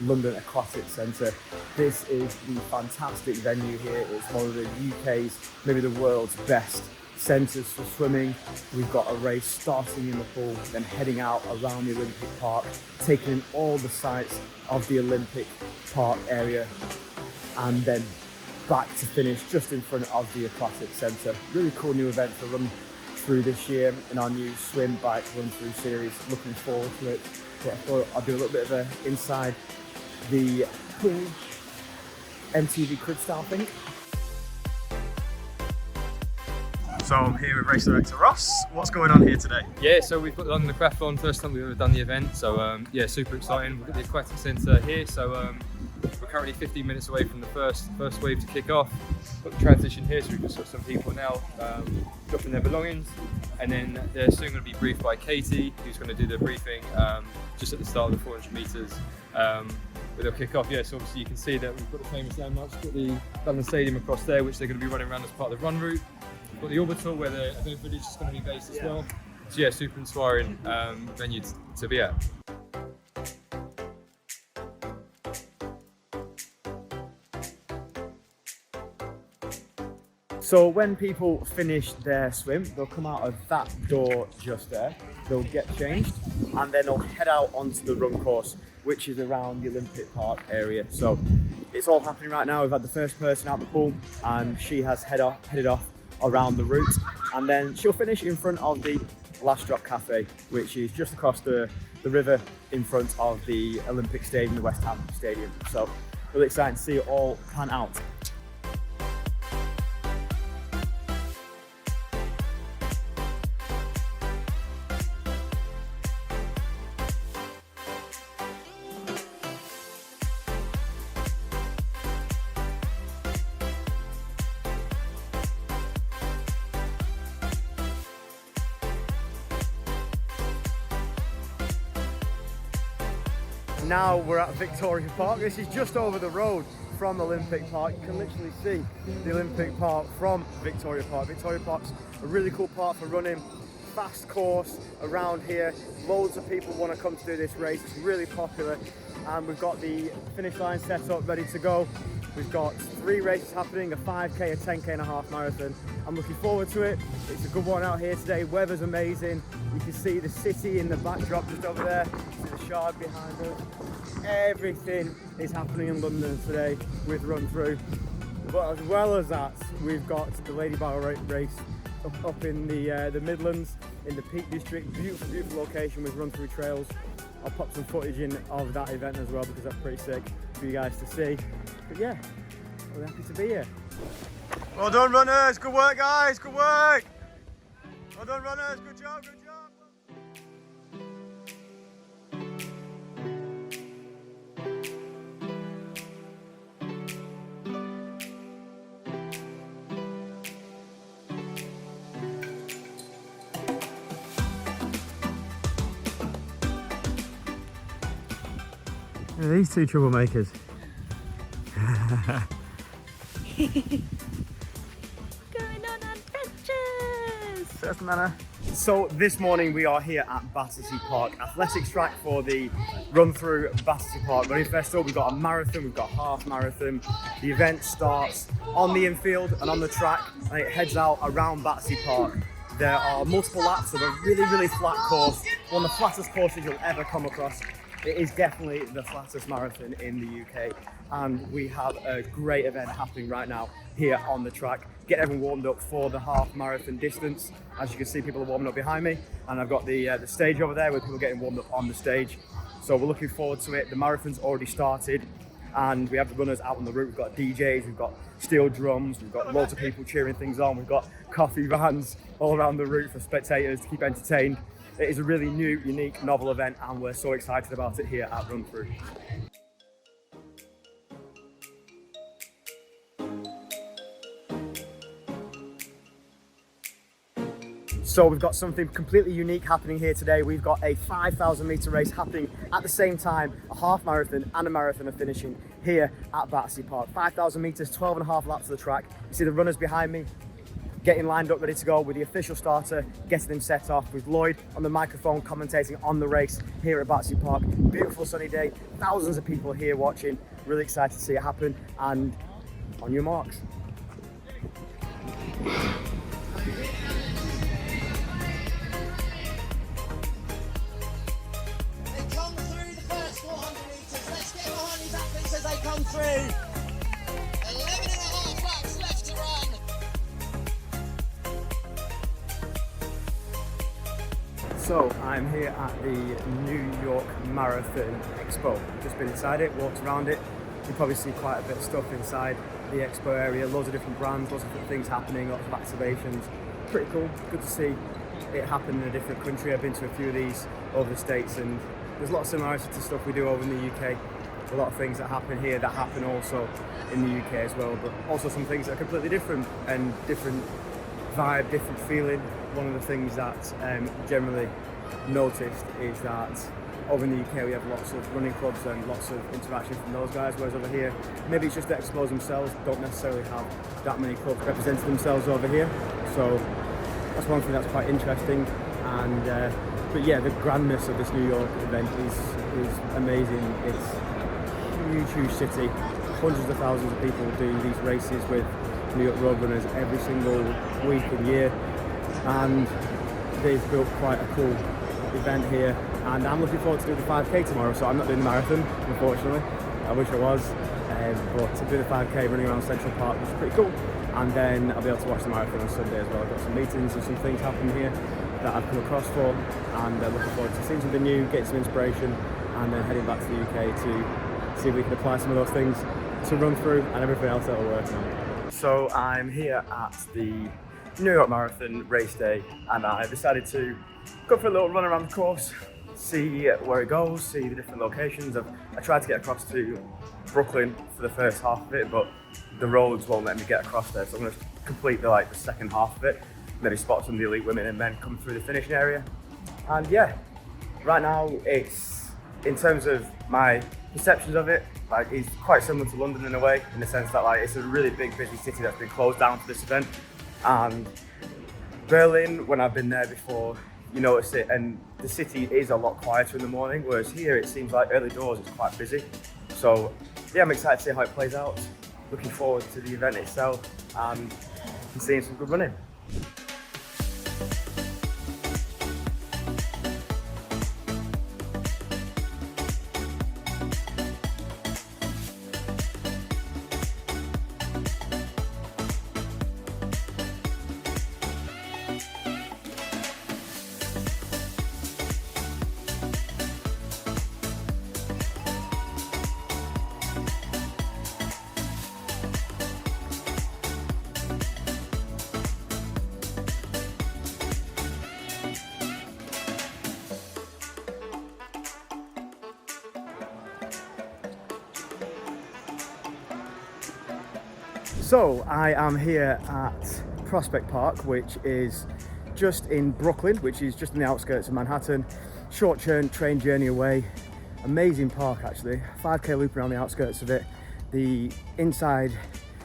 London Aquatic Centre. This is the fantastic venue here. It's one of the UK's, maybe the world's best centres for swimming. We've got a race starting in the pool, then heading out around the Olympic Park, taking in all the sights of the Olympic Park area, and then back to finish just in front of the Aquatic Centre. Really cool new event to run through this year in our new swim, bike, run through series. Looking forward to it. But I thought I'd do a little bit of a inside the pool MTV crib style thing. So I'm here with race director Ross. What's going on here today? Yeah, so we've got the London Aquathlon, first time we've ever done the event. So yeah, super exciting. We've got the Aquatic Centre here. So we're currently 15 minutes away from the first wave to kick off. Got the transition here, so we've just got some people now dropping their belongings, and then they're soon going to be briefed by Katie, who's going to do the briefing just at the start of the 400 metres. But they'll kick off. Yeah, so obviously you can see that we've got the famous landmarks. We've got the London Stadium across there, which they're going to be running around as part of the run route. We've got the orbital, where the event village is going to be based as well. So yeah, super inspiring venue to be at. So when people finish their swim, they'll come out of that door just there, they'll get changed, and then they'll head out onto the run course, which is around the Olympic Park area. So it's all happening right now. We've had the first person out the pool, and she has headed off around the route, and then she'll finish in front of the Last Drop Cafe, which is just across the river in front of the Olympic Stadium, the West Ham Stadium. So really exciting to see it all pan out. Now we're at Victoria Park. This is just over the road from Olympic Park. You can literally see the Olympic Park from Victoria Park. Victoria Park's a really cool park for running. Fast course around here. Loads of people want to come to do this race. It's really popular. And we've got the finish line set up, ready to go. We've got 3 races happening, a 5K, a 10K and a half marathon. I'm looking forward to it. It's a good one out here today. Weather's amazing. You can see the city in the backdrop just over there. See the Shard behind us. Everything is happening in London today with RunThrough. But as well as that, we've got the Lady Barrow race up in the Midlands, in the Peak District. Beautiful, beautiful location with RunThrough trails. I'll pop some footage in of that event as well, because that's pretty sick for you guys to see. But yeah, we're happy to be here. Well done, runners. Good work, guys. Good work. Well done, runners. Good job. Good job. These two troublemakers. Going on adventures! That's the manner. So this morning we are here at Battersea Park athletics track for the RunThrough Battersea Park Running Festival. We've got a marathon, we've got a half marathon. The event starts on the infield and on the track, and it heads out around Battersea Park. There are multiple laps of a really, really flat course, one of the flattest courses you'll ever come across. It is definitely the flattest marathon in the UK, and we have a great event happening right now here on the track. Get everyone warmed up for the half marathon distance. As you can see, people are warming up behind me, and I've got the stage over there with people getting warmed up on the stage. So we're looking forward to it. The marathon's already started, and we have the runners out on the route. We've got DJs, we've got steel drums, we've got loads of people cheering things on. We've got coffee vans all around the route for spectators to keep entertained. It is a really new, unique, novel event, and we're so excited about it here at RunThrough. So we've got something completely unique happening here today. We've got a 5,000 metre race happening at the same time. A half marathon and a marathon are finishing here at Battersea Park. 5,000 metres, 12 and a half laps of the track. You see the runners behind me. getting lined up, ready to go with the official starter, getting them set off with Lloyd on the microphone, commentating on the race here at Battersea Park. Beautiful sunny day, thousands of people here watching. Really excited to see it happen, and on your marks. As they come through. 11 and a half laps left to run. So I'm here at the New York Marathon Expo. Just been inside it, walked around it. You probably see quite a bit of stuff inside the expo area, loads of different brands, lots of different things happening, lots of activations. Pretty cool, good to see it happen in a different country. I've been to a few of these over the States, and there's a lot of similarity to stuff we do over in the UK. A lot of things that happen here that happen also in the UK as well, but also some things that are completely different and different vibe, different feeling. One of the things that generally noticed is that over in the UK we have lots of running clubs and lots of interaction from those guys, whereas over here maybe it's just the expos themselves don't necessarily have that many clubs representing themselves over here. So that's one thing that's quite interesting. And but yeah, the grandness of this New York event is amazing. It's huge city, hundreds of thousands of people do these races with New York road runners every single week and year, and they've built quite a cool event here. And I'm looking forward to doing the 5k tomorrow, so I'm not doing the marathon, unfortunately. I wish I was, but to do the 5k running around Central Park was pretty cool. And then I'll be able to watch the marathon on Sunday as well. I've got some meetings and some things happening here that I've come across for, and looking forward to seeing something new, getting some inspiration, and then heading back to the UK to see if we can apply some of those things to RunThrough and everything else that we're working on. So I'm here at the New York Marathon race day, and I decided to go for a little run around the course, see where it goes, see the different locations. I tried to get across to Brooklyn for the first half of it, but the roads won't let me get across there, so I'm going to complete the second half of it, maybe spot some of the elite women and then come through the finishing area. And yeah, right now it's, in terms of my perceptions of it, it's quite similar to London in a way, in the sense that it's a really big busy city that's been closed down for this event. And Berlin, when I've been there before, you notice it, and the city is a lot quieter in the morning, whereas here it seems like early doors it's quite busy. So yeah, I'm excited to see how it plays out. Looking forward to the event itself and seeing some good running. So I am here at Prospect Park, which is just in Brooklyn, which is just in the outskirts of Manhattan. Short train journey away. Amazing park actually. 5k loop around the outskirts of it. The inside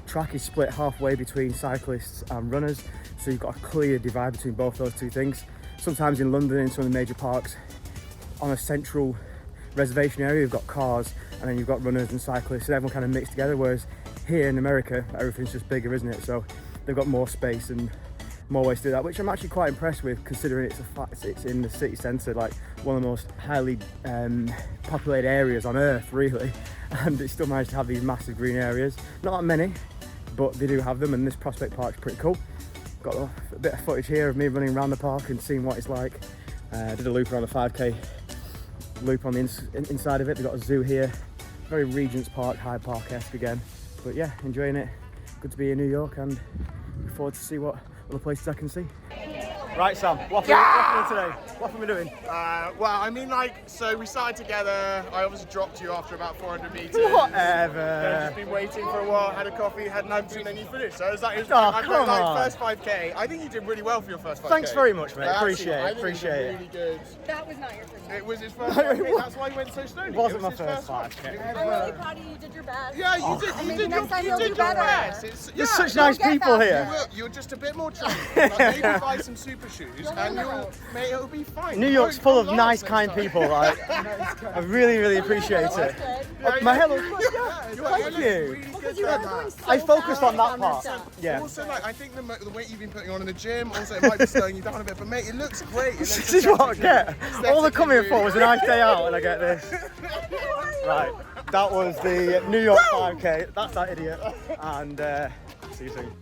track is split halfway between cyclists and runners, so you've got a clear divide between both those two things. Sometimes in London, in some of the major parks, on a central reservation area, you've got cars, and then you've got runners and cyclists, and everyone kind of mixed together, whereas here in America, everything's just bigger, isn't it? So they've got more space and more ways to do that, which I'm actually quite impressed with, considering it's in the city centre, like one of the most highly populated areas on earth, really, and it still managed to have these massive green areas. Not that many, but they do have them, and this Prospect Park's pretty cool. Got a bit of footage here of me running around the park and seeing what it's like. Did a loop around the 5k loop on the inside of it. They've got a zoo here, very Regent's Park, Hyde Park-esque again. But yeah, enjoying it. Good to be in New York, and look forward to see what other places I can see. Right, Sam, what are we doing today? What are we doing? Well, I mean, like, so we started together. I obviously dropped you after about 400 meters. Whatever. I've just been waiting for a while, had a coffee, had lunch, and then you finished. So it was like, Oh, come on. first 5K. I think you did really well for your first 5K. Thanks very much, mate. Actually, Appreciate I it. think you did Appreciate it. really good. That was not your first. It was his first 5K. That's why he went so slowly. It wasn't my his first one. 5K. I'm really proud of you. You did your best. Yeah, you did. And You maybe did next time you you'll did do your better. best. It's, There's yeah, such nice get people that. here. You're just a bit more trained. Like, maybe buy some super shoes, and mate, it'll be fine. New York's full of nice, kind people, right? I really, really appreciate it. My hair looks good. Thank you. Because you were doing so I focused on that fast part. yourself. Yeah. Also, like, I think the weight you've been putting on in the gym, also it might be slowing you down a bit, but mate, it looks great. It looks This is what I get. aesthetically All they're coming really for was a nice day out, and I get this. Right, that was the New York 5K. That's that idiot. And see you soon.